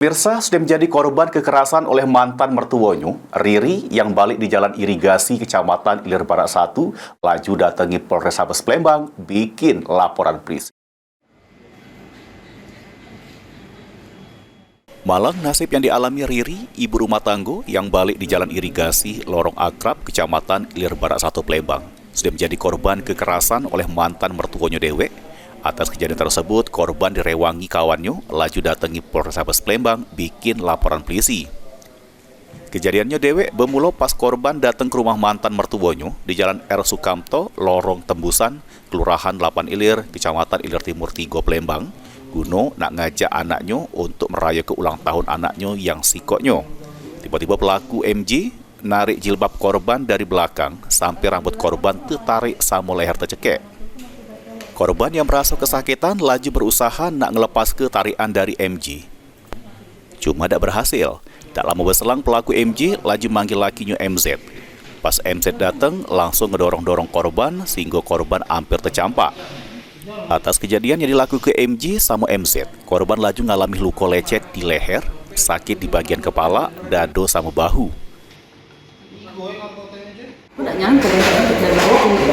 Mirsa sudah menjadi korban kekerasan oleh mantan mertuanya, Riri, yang balik di Jalan Irigasi Kecamatan Ilir Barat 1, laju datangi Polrestabes Palembang, bikin laporan polisi. Malang nasib yang dialami Riri, ibu rumah tangga yang balik di Jalan Irigasi Lorong Akrab, Kecamatan Ilir Barat 1 Palembang, sudah menjadi korban kekerasan oleh mantan mertuanya dewek. Atas kejadian tersebut, korban direwangi kawannya, laju datangi Polrestabes Palembang, bikin laporan polisi. Kejadiannya dewek bermula pas korban datang ke rumah mantan mertuanya di Jalan R. Sukamto, Lorong Tembusan, Kelurahan 8 Ilir, Kecamatan Ilir Timur 3 Palembang, guna nak ngajak anaknya untuk merayakan ulang tahun anaknya yang sikoknya. Tiba-tiba pelaku MJ narik jilbab korban dari belakang sampai rambut korban tertarik sama leher tercekek. Korban yang merasa kesakitan laju berusaha nak ngelepas ketarikan dari MJ. Cuma tak berhasil. Tak lama berselang pelaku MJ laju manggil lakinya MZ. Pas MZ datang langsung ngedorong-dorong korban sehingga korban hampir tercampak. Atas kejadian yang dilakukan ke MJ sama MZ, korban laju ngalami luka lecet di leher, sakit di bagian kepala, dada sama bahu. Aku tak nyangka dari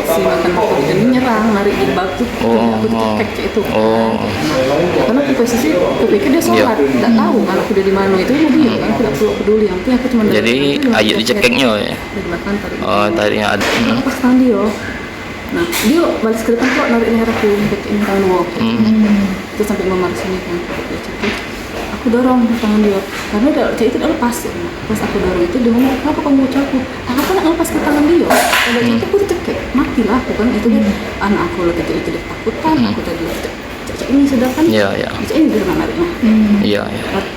si mantan mertua ini nyerang, lari jilbab tuh, aku cek itu. Karena aku posisi, aku pikir dia sholat, tak tahu kan aku udah di mana itu mobil, kan aku tak perlu peduli, yang penting aku cuma. Jadi ayat dicekeknya ya? Dari belakang tadi. Oh, tadinya ada. Aku pas tangan dia, nah dia balik ke depan kok narik leher aku, deketin tangan itu sampai memar sini kan, dia cekik. Aku dorong tangan dia, karena cek itu udah lepas ya. Pas aku dorong itu dia ngomong, kenapa kamu mau aku nak lepas ke tangan dia? Kalau itu aku cekik, matilah aku kan, itu kan anak aku loh itu dia takutan, aku tadi cek ini sudah kan, cek ini dia nariknya.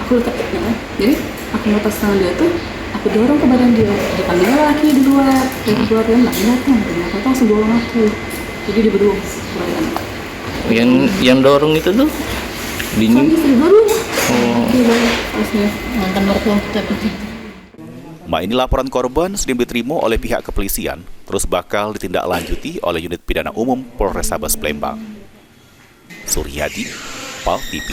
Aku letak ceknya kan, jadi aku lepas tangan dia tuh, aku dorong ke badan dia, dipanggil lagi di luar, dari keluar kan lagi datang langsung dorong aku, jadi dia berdua. Yang dorong itu tuh bini. Baru. Mantan mertua kita. Ini laporan korban sudah diterima oleh pihak kepolisian, terus bakal ditindaklanjuti oleh unit pidana umum Polrestabes Palembang. Suryadi, PAL TV.